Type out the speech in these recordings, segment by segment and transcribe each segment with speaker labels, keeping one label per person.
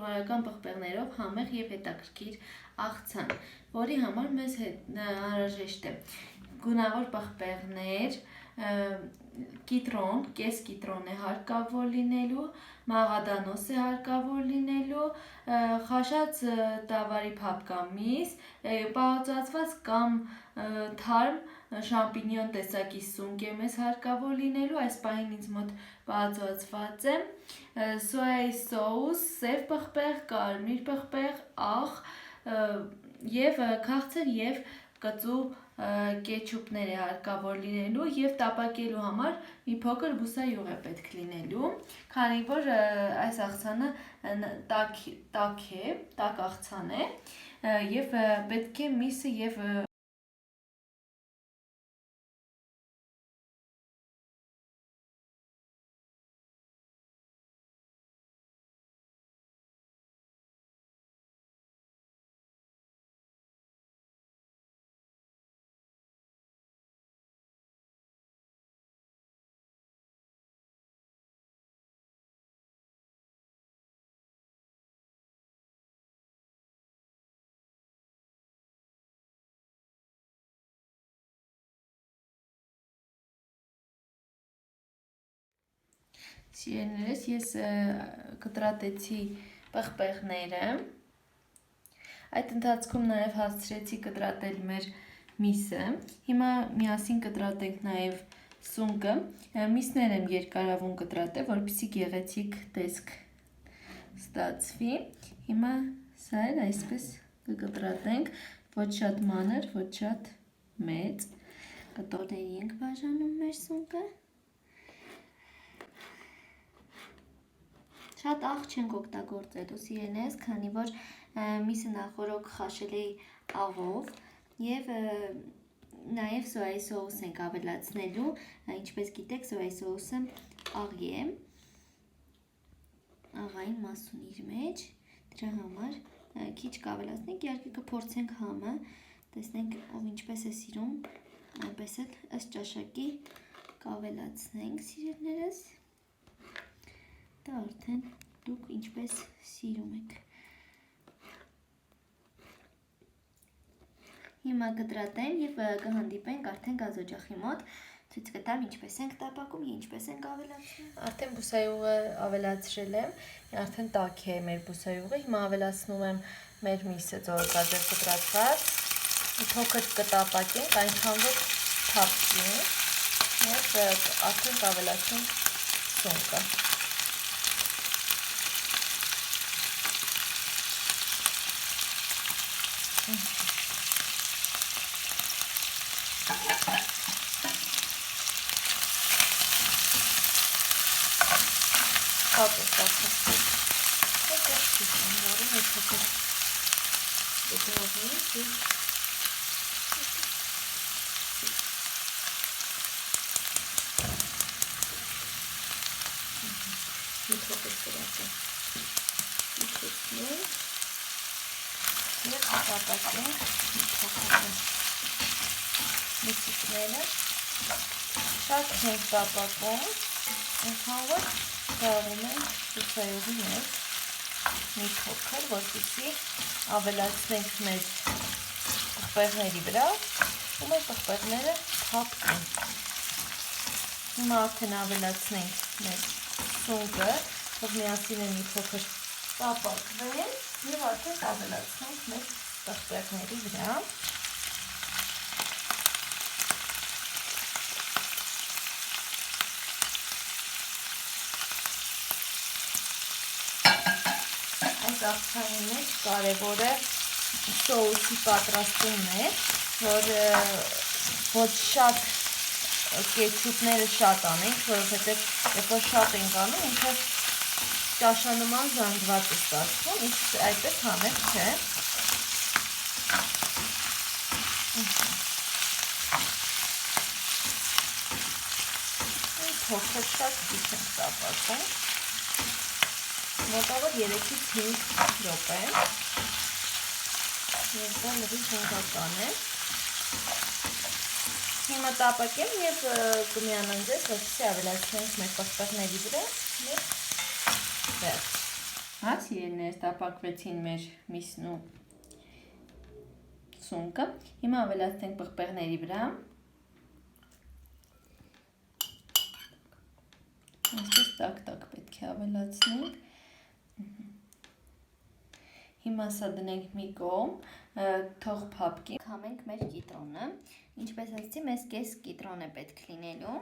Speaker 1: սովորական պղպեղներով համեղ և հետաքրքիր աղցան, որի համար մեզ անհրաժեշտ է գունավոր պղպեղներ, կիտրոն, կես կիտրոն է հարկավոր լինելու, մաղադանոս է հարկավոր լինելու, խաշած տավարի փափկամիս, պահածացված կամ թարմ շամպինյոն տեսակի սունկ է մեզ հարկավոր լինելու, այս պահին ինձ մոտ պահածացված է, սոյայի սոուս, սև պղպեղ, կարմիր պղպեղ, աղ և քաղցր և կծու կեչուպներ է հարկավոր լինելու և տապակելու համար մի փոքր բուսայուղ է պետք լինելու, քանի որ այս աղցանը տաք աղցան է և պետք է միսը և Սիրելիներս, ես կտրատեցի պղպեղները, այդ ընթացքում նաև հասցրեցի կտրատել մեր միսը, հիմա միասին կտրատենք նաև սունկը, միսներ եմ երկարավուն կտրատել, որպեսզի գեղեցիկ տեսք ստացվի, հիմա սա էլ այսպես կկտրատենք, ոչ շատ մանր, ոչ շատ մեծ, կտորների ենք բաժանում մեր սունկը, շատ աղ չենք օգտագործելու սիրելիներս, քանի որ միսը նախօրոք խաշել էի աղով և նաև սոյայի սոուս ենք ավելացնելու, ինչպես գիտեք սոյայի սոուսը աղի է, աղային մաս ունի իր մեջ, դրա համար քիչ կավելացնենք, իհարկե կփորձենք համը, տեսնենք ով ինչպես է սիրում, այնպես էլ ըստ ճաշակի կավելացնենք սիրելիներս, դա արդեն դուք ինչպես սիրում եք։ Հիմա կտրատեմ և կհանդիպենք արդեն գազօջախի մոտ, ցույց կտամ ինչպես ենք տապակում և ինչպես ենք ավելացնում։ Արդեն բուսայուղը ավելացրել եմ, արդեն տաք է մեր բուսայուղը, հիմա ավելացնում եմ մեր միսը ձողիկաձև կտրատված, մի փոքր կտապակենք, այնքան որ թափվի և արդեն կավելացնենք սունկը։ Շատ չենք տապակում, այնքան որ դաղում ենք բուսայուղի մեջ մի փոքր, որպեսզի ավելացնենք մեր պղպեղների վրա ու մեր պղպեղները թափվեն։ Հիմա արդեն ավելացնենք մեր սունկը, որ միասին մի փոքր տապակվեն և արդեն ավելացնենք մեր պղպեղների վրա։ Այս աղցանի մեջ կարևորը սոուսի պատրաստումն է, որ ոչ շատ կեչուպները շատ անենք, որովհետև երբ որ շատ ենք անում, ինքը ճաշանման զանգված է ստացվում, իսկ այդպես համեղ չէ։ Փոքր շատ քիչ ենք տապակում, մոտավոր 3-ից 5 րոպե, և դա լրիվ զանգական է։ Հիմա տապակեմ և կմիանան ձեզ, որպեսզի ավելացնենք մեր պղպեղների վրա և վերջ։ Հա, սիրելիներս, տապակվեցին մեր միսն ու սունկը։ Հիմա ավելացնենք պղպեղների վրա։ Այսպես տակ-տակ պետք է ավելացնենք։ Հիմա սա դնենք մի կողմ, թող փափկի։ Քամենք մեր կիտրոնը։ Ինչպես ասացի, մեզ կես կիտրոն է պետք լինելու։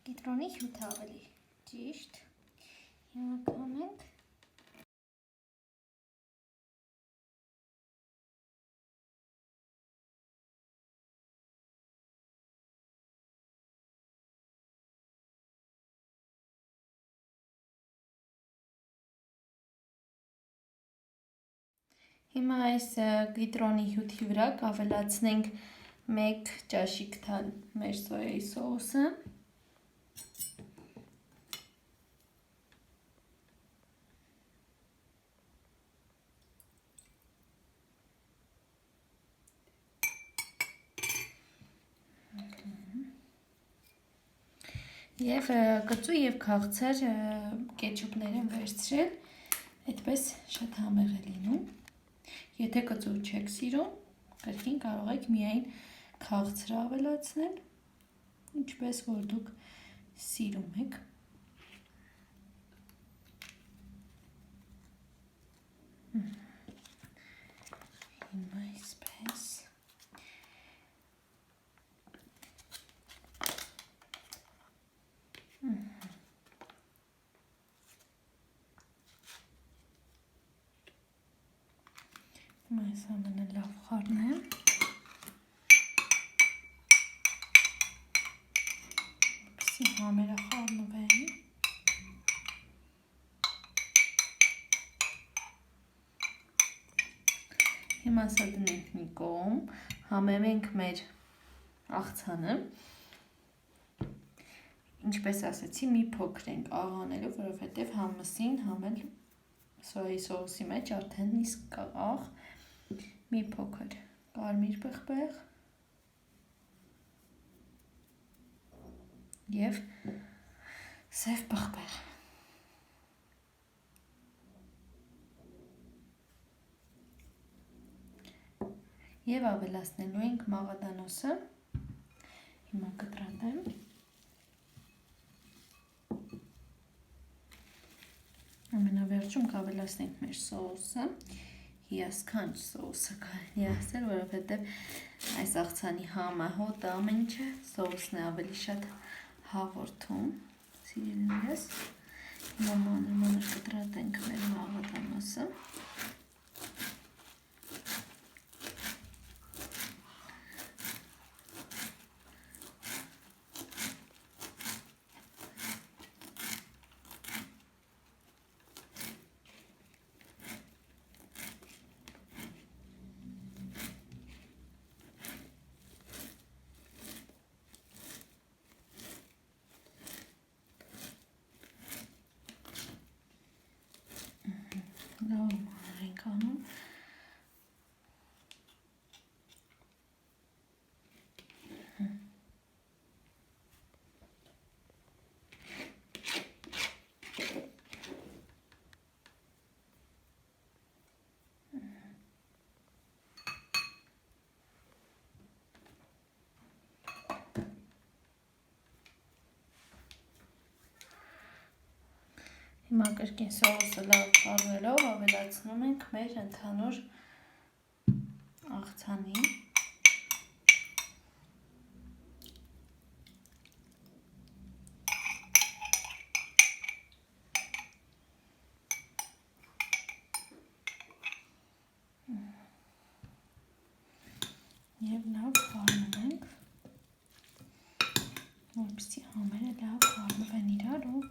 Speaker 1: Կիտրոնի հյութը ավելի ճիշտ։ Հիմա քամենք։ Հիմա այս կիտրոնի հյութի վրա կավելացնենք 1 ճաշիկ թալ մեր սոյայի սոուսը։ Եվ կծու և քաղցր կեչուպներ եմ վերցրել, այդպես շատ համեղ է լինում։ Եթե կծու չեք սիրում, կրկին կարող եք միայն քաղցր ավելացնել, ինչպես որ դուք սիրում եք։ Հիմա այսպես։ Այս ամենալավ խառնեմ։ Պիսի համերը խառնվեն։ Հիմա սա դնենք մի կողմ, համեմենք մեր աղցանը։ Ինչպես ասացի, մի փոքր ենք աղանելու, որովհետև համ մսին, համ էլ սոյայի սոուսի մեջ արդեն իսկ կա աղ, մի փոքր կարմիր պղպեղ և սև պղպեղ։ Եվ ավելացնելու ենք մաղադանոսը։ Հիմա կտրատեմ։ Ամենավերջում կավելացնենք մեր սոուսը, հիասքանչ սոուսը կարելի ասել, որովհետև այս աղցանի համը, հոտը, ամեն ինչը սոուսն է ավելի շատ հաղորդում, սիրելիներս։ Հիմա մանր կտրատենք մեր մաղադանոսը։ Լավ մանր ենք անում։ Հիմա կրկին սոուսը լավ խառնելով ավելացնում ենք մեր ընդհանուր աղցանին։ Եվ լավ խառնում ենք, որպեսզի համերը լավ խառնվեն իրար ու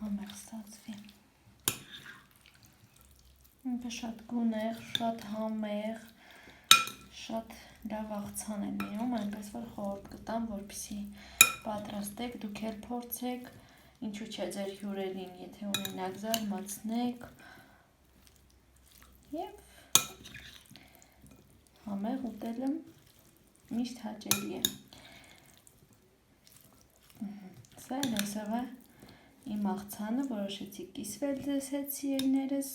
Speaker 1: համեղ ստացվի։ Ինքը շատ գունեղ, շատ համեղ, շատ լավ աղցան է լինում, այնպես որ խորհուրդ կտամ, որպեսզի պատրաստեք, դուք էլ փորձեք, ինչու՞ չէ ձեր հյուրերին, եթե օրինակ զարմացնեք եւ համեղ ուտելը Միշտ հաճելի է։ Սա էլ այսօրվա իմ աղցանը, որոշեցի կիսվել ձեզ հետ սիրելիներս։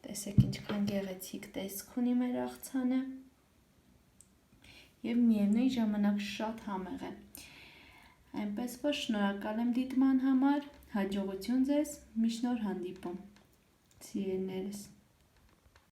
Speaker 1: Տեսեք ինչքան գեղեցիկ տեսք ունի մեր աղցանը։ Եվ միևնույն ժամանակ շատ համեղ է։ Այնպես որ շնորհակալ եմ դիտման համար, հաջողություն ձեզ, միշտ նոր հանդիպում, սիրելիներս։